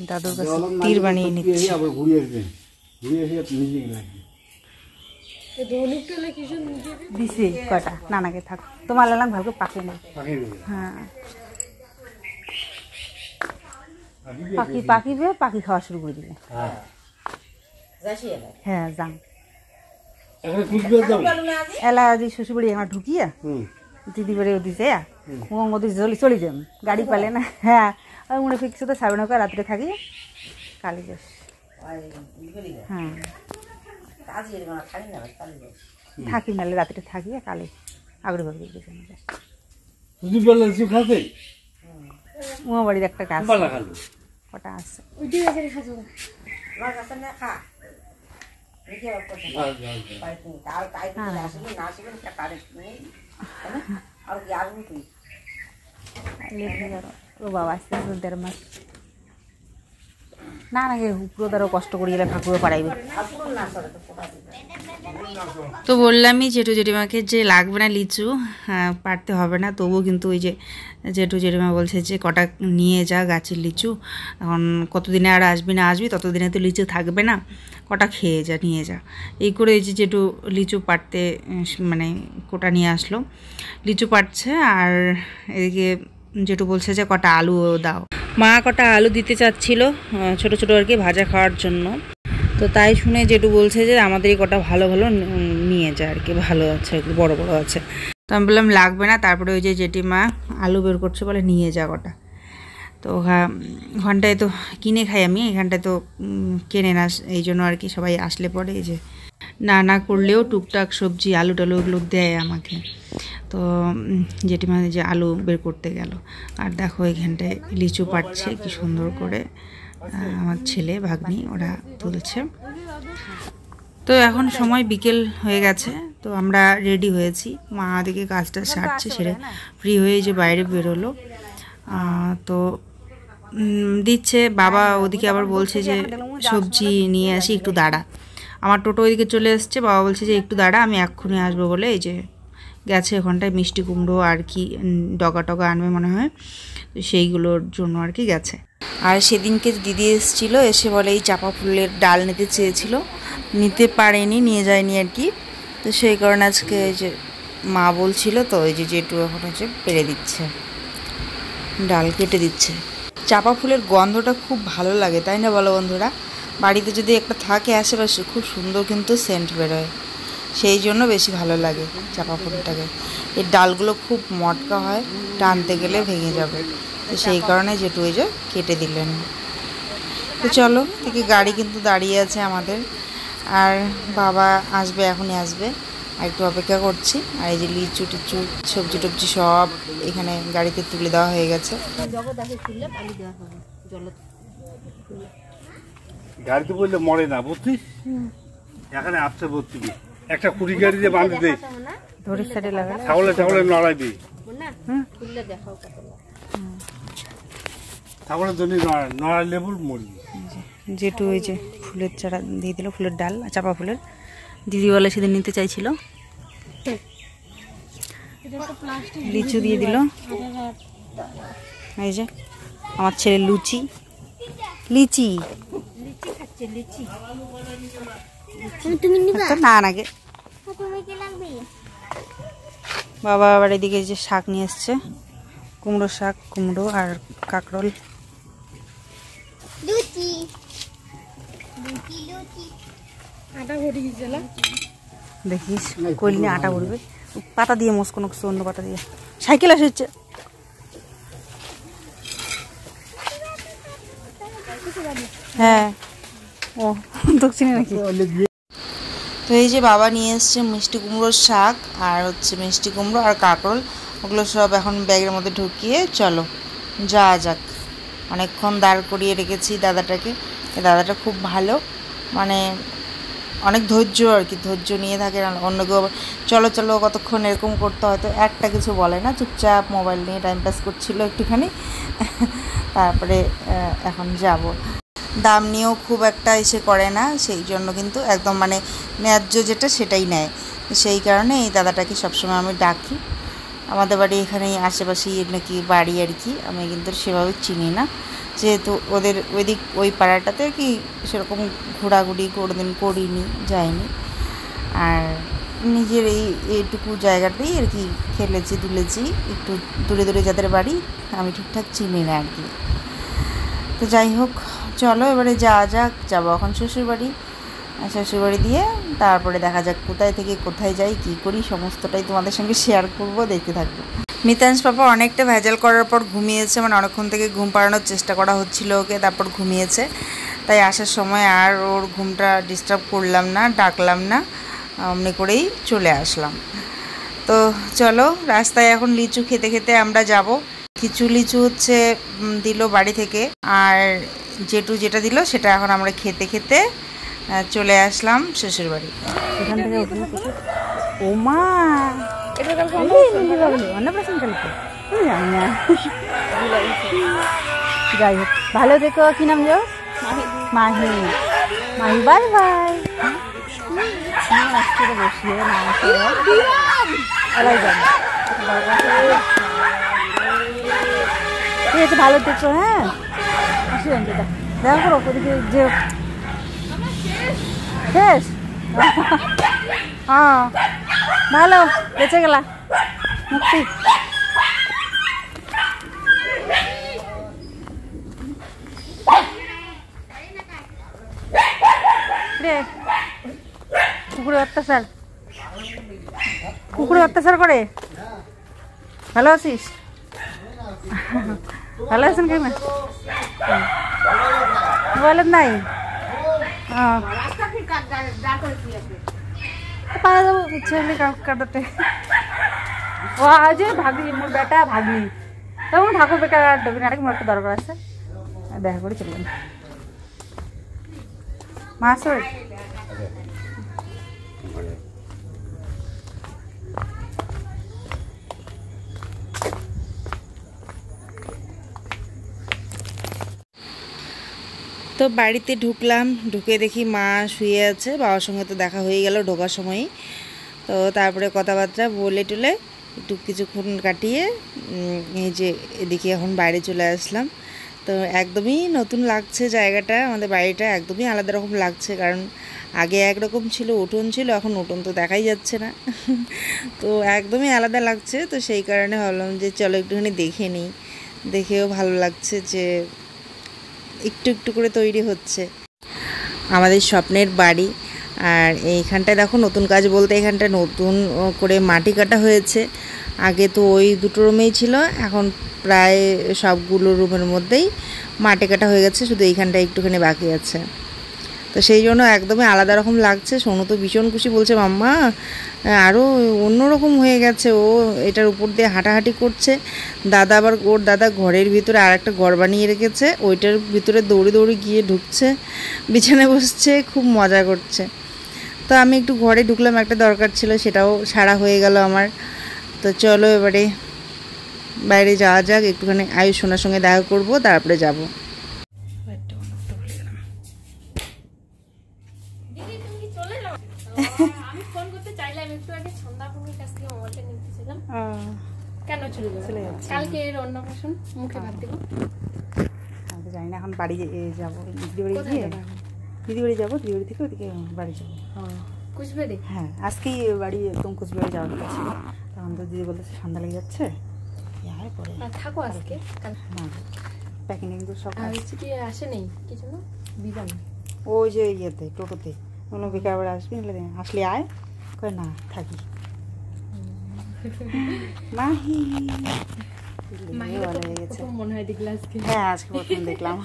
দাদুর কাছে তীর বানিয়ে নিচ্ছি। দিছি কয়টা নানাকে থাক তোমার লালাং ভালো পাখি নেই। হ্যাঁ পাখি পাখি পাখি খাওয়া শুরু করে দিলে। হ্যাঁ যান এলা যে শ্বশুরবাড়ি আমার ঢুকিয়া দিদি বাড়ি দিছে ওদি চলে যাম গাড়ি পালে না। হ্যাঁ ওই মনে ফিক্সে তো সাড়ে 9 রাত্রে থাকি কালি যাস। হ্যাঁ থাকি নালে রাত্রে থাকি কালি আগরে ভাবে গেছে উমা বাড়ির একটা গাছ কটা আছে। ও বাবা আসতে 1.5 মাস না নাকি উপরো তারও কষ্ট করি গেলে ঠাকুরও পাড়াইবে। তো বললামই জেঠু জেঠিমাকে যে লাগবে না লিচু পারতে হবে না, তবুও কিন্তু ওই যে জেঠু জেঠিমা বলছে যে কটা নিয়ে যা গাছের লিচু, এখন কতদিনে আর আসবি না আসবি ততদিনে তো লিচু থাকবে না, কটা খেয়ে যা নিয়ে যা। এই করে এই যে জেঠু লিচু পাড়তে মানে কোটা নিয়ে আসলো, লিচু পাড়ছে। আর এদিকে জেঠু বলছে যে কটা আলু দাও, মা কটা আলু দিতে চাচ্ছিল ছোটো ছোটো আর কি ভাজা খাওয়ার জন্য। তো তাই শুনে জেঠু বলছে যে আমাদেরই কটা ভালো ভালো নিয়ে যা আর কি, ভালো আছে একটু বড় বড় আছে। তো আমি বললাম লাগবে না। তারপরে ওই যে জেঠিমা আলু বের করছে বলে নিয়ে যা কটা। তো ওখানটায় তো কিনে খাই আমি, এখানটায় তো কেনে না, এই জন্য আর কি সবাই আসলে পরে এই যে না করলেও টুকটাক সবজি আলু টালু ওগুলো দেয় আমাকে। তো জেঠিমা যে আলু বের করতে গেল, আর দেখো এখানটায় লিচু পাড়ছে কি সুন্দর করে আমার ছেলে ভাগ্নি ওরা তুলছে। তো এখন সময় বিকেল হয়ে গেছে, তো আমরা রেডি হয়েছি, মা দিকে কাজটা সারছে, সেরে ফ্রি হয়ে যে বাইরে বেরোলো। তো দিচ্ছে বাবা, ওদিকে আবার বলছে যে সবজি নিয়ে আসি একটু দাঁড়া। আমার টোটো ওইদিকে চলে এসছে, বাবা বলছে যে একটু দাঁড়া আমি এক্ষুনি আসবো বলে এই যে গেছে ওখানটায় মিষ্টি কুমড়ো আর কি ডগা টগা আনবে মনে হয়, সেইগুলোর জন্য আর কি গেছে। আর সেদিনকে দিদি এসেছিলো, এসে বলে এই চাপা ফুলের ডাল নিতে চেয়েছিল, নিতে পারেনি, নিয়ে যায়নি আর কি। তো সেই কারণে আজকে এই যে মা বলছিল, তো এই যে জেঠু এখন হচ্ছে পেরে দিচ্ছে, ডাল কেটে দিচ্ছে। চাপা ফুলের গন্ধটা খুব ভালো লাগে, তাই না বলো বন্ধুরা? বাড়িতে যদি একটা থাকে আশেপাশে খুব সুন্দর কিন্তু সেন্ট বেরোয়, সেই জন্য বেশি ভালো লাগে চাপা ফুলটাকে। এর ডালগুলো খুব মটকা হয়, টানতে গেলে ভেঙে যাবে, তো সেই কারণে জেঠু ওই যে কেটে দিলেন। তো চলো, থেকে গাড়ি কিন্তু দাঁড়িয়ে আছে আমাদের, আর বাবা আসবে, এখনই আসবে, আর একটু অপেক্ষা করছি। আর এই যে লিচু টিচু সবজি টবজি সব এখানে গাড়িতে তুলে দেওয়া হয়ে গেছে। গাড়িতে বললে মরে না, বুঝছিস? এখানে আসছে ভর্তি একটা কুড়ি গাড়ি দিয়ে বাঁধে দেয়, ছাগলে নড়াইবি, ছাগলের জন্য নড়াই লেবুর মরবি। যেটু ওই যে ফুলের চারা দিয়ে দিল, ফুলের ডাল চাপা ফুলের, দিদি বলে সেদিন নিতে চাইছিল। লিচু দিয়ে দিল, এই যে আমার ছেলে লুচি লিচি না নাগে। বাবা আবার এদিকে যে শাক নিয়ে এসছে, কুমড়ো শাক, কুমড়ো আর কাঁকরোল। দেখিস কইলে আটা ভরবে, পাতা দিয়ে মোস কোনো কিছু অন্য পাতা দিয়ে। সাইকেল আসছে, হ্যাঁ ও দক্ষিণে নাকি। তো এই যে বাবা নিয়ে এসছে মিষ্টি কুমড়োর শাক, আর হচ্ছে মিষ্টি কুমড়ো আর কাঁকরোল, ওগুলো সব এখন ব্যাগের মধ্যে ঢুকিয়ে চলো যাওয়া যাক। অনেকক্ষণ দাঁড় করিয়ে রেখেছি দাদাটাকে, দাদাটা খুব ভালো, মানে অনেক ধৈর্য আর কি, ধৈর্য নিয়ে থাকে। অন্য কেউ চলো চলো কতক্ষণ এরকম করতে, হয়তো একটা কিছু বলে না, চুপচাপ মোবাইল নিয়ে টাইম পাস করছিল একটুখানি। তারপরে এখন যাব, দাম নিয়েও খুব একটা এসে করে না, সেই জন্য কিন্তু একদম মানে ন্যায্য যেটা সেটাই নেয়। সেই কারণে এই দাদাটাকে সবসময় আমি ডাকি। আমাদের বাড়ি এখানেই আশেপাশেই নাকি বাড়ি আর কি, আমি কিন্তু সেভাবে চিনি না, যেহেতু ওদের ওইদিক ওই পাড়াটাতে কি সেরকম ঘোরাঘুরি কোনোদিন করিনি, যাইনি। আর নিজের এইটুকু জায়গাতেই আর কি খেলেছি দুলেছি, একটু দূরে দূরে যাদের বাড়ি আমি ঠিকঠাক চিনি না আর কি। তো যাই হোক, চলো এবারে যাওয়া যাক। যাবো এখন শ্বশুরবাড়ি, শ্বশুরবাড়ি দিয়ে তারপরে দেখা যাক কোথায় থেকে কোথায় যাই, কী করি, সমস্তটাই তোমাদের সঙ্গে শেয়ার করব, দেখতে থাকবো। মিতাংশ পাপা অনেকটা ভেজাল করার পর ঘুমিয়েছে, মানে অনেকক্ষণ থেকে ঘুম পাড়ানোর চেষ্টা করা হচ্ছিল ওকে, তারপর ঘুমিয়েছে। তাই আসার সময় আর ওর ঘুমটা ডিস্টার্ব করলাম না, ডাকলাম না, অমনি করেই চলে আসলাম। তো চলো, রাস্তায় এখন লিচু খেতে খেতে আমরা যাব। কিছু লিচু হচ্ছে দিল বাড়ি থেকে, আর জেঠু যেটা দিল সেটা এখন আমরা খেতে খেতে চলে আসলাম শ্বশুরবাড়ি। এখান থেকে ও মা অন্নপ্রাশন কালকে জানি না। যাই হোক, ভালো থেকো। কি নাম যো? মাহি। Mahi bye bye. বসিয়ে না ঠিক আছে, ভালো থেকো। হ্যাঁ, আসলেন দেখা করো ওদিকে যে শেষ। হ্যাঁ, ভালো, বেঁচে গেলা, মুক্তি। রে কুকুরে অত্যাচার, কুকুরে অত্যাচার করে। ভালো আছিস? ভালো আছেন কেমন? মোবাইলের নাই পাওয়া যাবো, ইচ্ছে হলে কাটাতে। ও আজ ভাগলি, মোর বেটা ভাগলি, তখন ঠাকুর বেকার ডবি না, মোর একটা দরকার আছে, দেখা করে চলবেন। মাছ তো বাড়িতে ঢুকলাম, ঢুকে দেখি মা শুয়ে আছে, বাবার সঙ্গে তো দেখা হয়ে গেল ঢোকার সময়ই। তো তারপরে কথাবার্তা বলে টলে একটু কিছুক্ষণ কাটিয়ে এই যে এদিকে এখন বাইরে চলে আসলাম। তো একদমই নতুন লাগছে জায়গাটা, আমাদের বাড়িটা একদমই আলাদা রকম লাগছে, কারণ আগে একরকম ছিল, উঠোন ছিল, এখন উঠোন তো দেখাই যাচ্ছে না। তো একদমই আলাদা লাগছে। তো সেই কারণে ভাবলাম যে চলো একটুখানি দেখে নিই, দেখেও ভালো লাগছে যে একটু একটু করে তৈরি হচ্ছে আমাদের স্বপ্নের বাড়ি। আর এইখানটায় দেখো নতুন কাজ বলতে এখানটা নতুন করে মাটি কাটা হয়েছে। আগে তো ওই দুটো রুমেই ছিল, এখন প্রায় সবগুলো রুমের মধ্যেই মাটি কাটা হয়ে গেছে, শুধু এইখানটা একটুখানি বাকি আছে। তো সেই জন্য একদমই আলাদা রকম লাগছে। সোনু তো ভীষণ খুশি, বলছে মাম্মা আরও অন্যরকম হয়ে গেছে, ও এটার উপর দিয়ে হাঁটাহাঁটি করছে। দাদা আবার ওর দাদা ঘরের ভিতরে আর একটা ঘর বানিয়ে রেখেছে, ওইটার ভিতরে দৌড়ে দৌড়ে গিয়ে ঢুকছে, বিছানায় বসছে, খুব মজা করছে। তো আমি একটু ঘরে ঢুকলাম, একটা দরকার ছিল, সেটাও সারা হয়ে গেল আমার। তো চলো এবারে বাইরে যাওয়া যাক, একটুখানি আয়ুষ সোনার সঙ্গে দেখা করবো, তারপরে যাবো। জানি না, এখন বাড়ি যাবো, দিদি বাড়ি গিয়ে দিদি বাড়ি যাবো, দিদি বাড়ি থেকে ওদিকে বাড়ি যাবো। কুচবিহারি? হ্যাঁ, আজকেই বাড়ি একদম কুচবিহারি যাওয়ার কথা ছিল, তখন তো দিদি বলতেছে ঠান্ডা লেগে যাচ্ছে, পরে থাকো আজকে। না, প্যাকিং তো সব আসে নেই কিছু না, বিদান ওই যে ইয়েতে টোটোতে কোনো বিকার আবার আসবি, আসলে আয় কয় না থাকি। মাহি মনে হয় দেখলে আজকে? হ্যাঁ, আজকে প্রথম দেখলাম।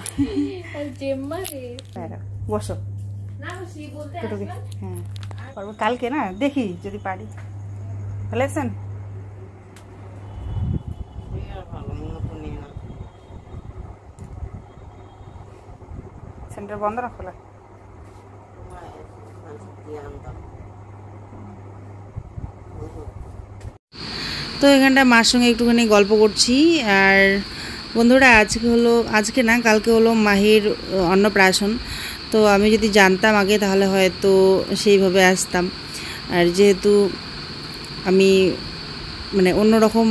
বসো, হ্যাঁ পারবো কালকে, না দেখি যদি পারি। ভালো আছেন? সেন্টার বন্ধ না খোলা? তো এখানটা মার সঙ্গে একটুখানি গল্প করছি। আর বন্ধুরা, আজকে না কালকে হলো মাহির অন্নপ্রাশন। তো আমি যদি জানতাম আগে তাহলে হয়তো সেইভাবে আসতাম। আর যেহেতু আমি মানে অন্যরকম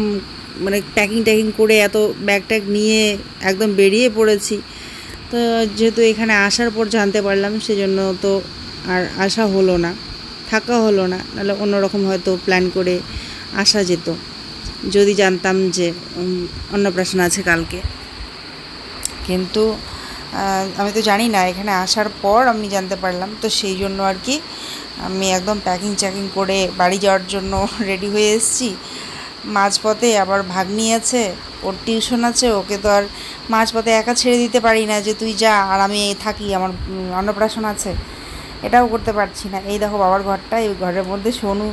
মানে প্যাকিং করে এত ব্যাগ ট্যাগ নিয়ে একদম বেরিয়ে পড়েছি। তো যেহেতু এখানে আসার পর জানতে পারলাম, সেজন্য তো আর আসা হলো না, থাকা হলো না, নাহলে অন্যরকম হয়তো প্ল্যান করে আসা যেত যদি জানতাম যে অন্নপ্রাশন আছে কালকে। কিন্তু আমি তো জানি না, এখানে আসার পর আমি জানতে পারলাম। তো সেই জন্য আর কি আমি একদম প্যাকিং করে বাড়ি যাওয়ার জন্য রেডি হয়ে এসেছি। মাঝপথে আবার ভাগ্নি আছে, ওর টিউশন আছে, ওকে তো আর মাঝপথে একা ছেড়ে দিতে পারি না যে তুই যা আর আমি থাকি, আমার অন্নপ্রাশন আছে, এটাও করতে পারছি না। এই দেখো বাবার ঘরটা, এই ঘরের মধ্যে সোনু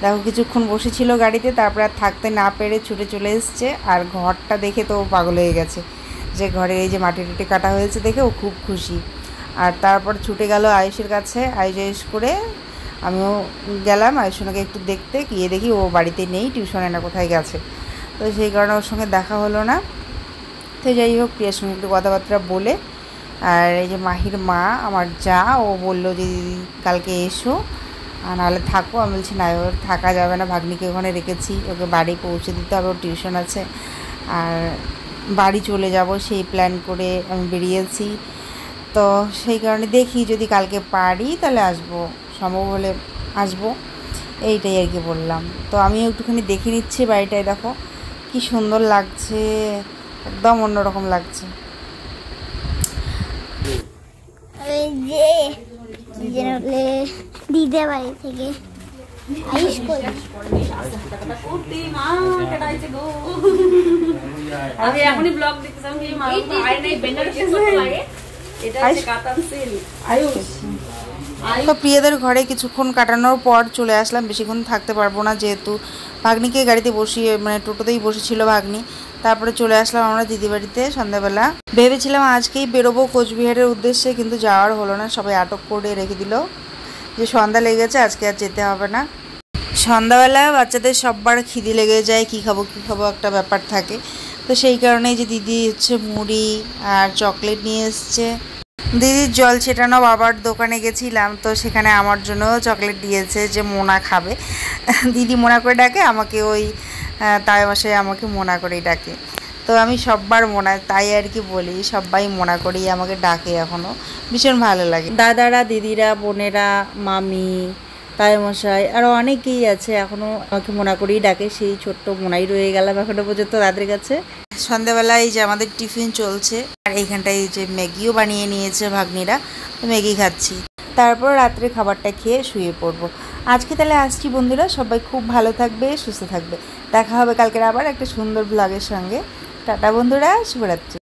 দেখো কিছুক্ষণ বসেছিল গাড়িতে, তারপরে আর থাকতে না পেরে ছুটে চলে এসছে। আর ঘরটা দেখে তো পাগল হয়ে গেছে, যে ঘরে এই যে মাটি টাটি কাটা হয়েছে দেখে ও খুব খুশি। আর তারপর ছুটে গেল আয়ুষের কাছে, আয়ুষ করে আমিও গেলাম আয়ুষকে একটু দেখতে, গিয়ে দেখি ও বাড়িতে নেই, টিউশনে না কোথায় গেছে। তো সেই কারণে ওর সঙ্গে দেখা হলো না। তো যাই হোক, প্রিয়ার সঙ্গে একটু কথাবার্তা বলে, আর এই যে মাহির মা আমার যা, ও বললো যে দিদি কালকে এসো, আর নাহলে থাকো। আমি বলছি না, ওর থাকা যাবে না, ভাগ্নিকে ওখানে রেখেছি, ওকে বাড়ি পৌঁছে দিতে হবে, ওর টিউশন আছে, আর বাড়ি চলে যাব সেই প্ল্যান করে আমি বেরিয়েছি। তো সেই কারণে দেখি যদি কালকে পারি তাহলে আসবো, সম্ভব হলে আসবো, এইটাই আর কি বললাম। তো আমিও একটুখানি দেখে নিচ্ছি বাড়িটায়, দেখো কি সুন্দর লাগছে, একদম অন্যরকম লাগছে। দিদা বাড়ি থেকে তো প্রিয়াদের ঘরে কিছুক্ষণ কাটানোর পর চলে আসলাম, বেশিক্ষণ থাকতে পারবো না, যেহেতু ভাগ্নিকে গাড়িতে বসিয়ে মানে টোটোতেই বসেছিল ভাগ্নি। তারপরে চলে আসলাম আমরা দিদি বাড়িতে সন্ধ্যাবেলা। ভেবেছিলাম আজকেই বেরোবো কোচবিহারের উদ্দেশ্যে, কিন্তু যাওয়ার হলো না, সবাই আটক করে রেখে দিল যে সন্ধ্যা লেগেছে, আজকে আর যেতে হবে না। সন্ধ্যাবেলা বাচ্চাদের সববার খিদে লেগে যায়, কী খাবো একটা ব্যাপার থাকে। তো সেই কারণেই যে দিদি হচ্ছে মুড়ি আর চকলেট নিয়ে এসছে। দিদির জল ছেটানো বাবার দোকানে গেছিলাম, তো সেখানে আমার জন্যও চকলেট দিয়েছে, যে মোনা খাবে। দিদি মোনা করে ডাকে আমাকে, ওই তাই মাসে আমাকে মোনা করেই ডাকে। তো আমি সববার মোনা, তাই আর কি বলি, সবাই মোনা করেই আমাকে ডাকে, এখনও ভীষণ ভালো লাগে। দাদারা, দিদিরা, বোনেরা, মামি, তাইমশাই আরও অনেকেই আছে, এখনও আমাকে মোনা করেই ডাকে, সেই ছোট্ট মোনাই রয়ে গেলাম এখনও পর্যন্ত তাদের কাছে। সন্ধ্যাবেলা এই যে আমাদের টিফিন চলছে, আর এইখানটায় এই যে ম্যাগিও বানিয়ে নিয়েছে ভাগ্নিরা, তো ম্যাগি খাচ্ছি। তারপর রাত্রে খাবারটা খেয়ে শুয়ে পড়বো। আজকে তাহলে আসছি বন্ধুরা, সবাই খুব ভালো থাকবে, সুস্থ থাকবে। দেখা হবে কালকের আবার একটা সুন্দর ব্লগের সঙ্গে। টাটা বন্ধুরা, শুভরাত্রি।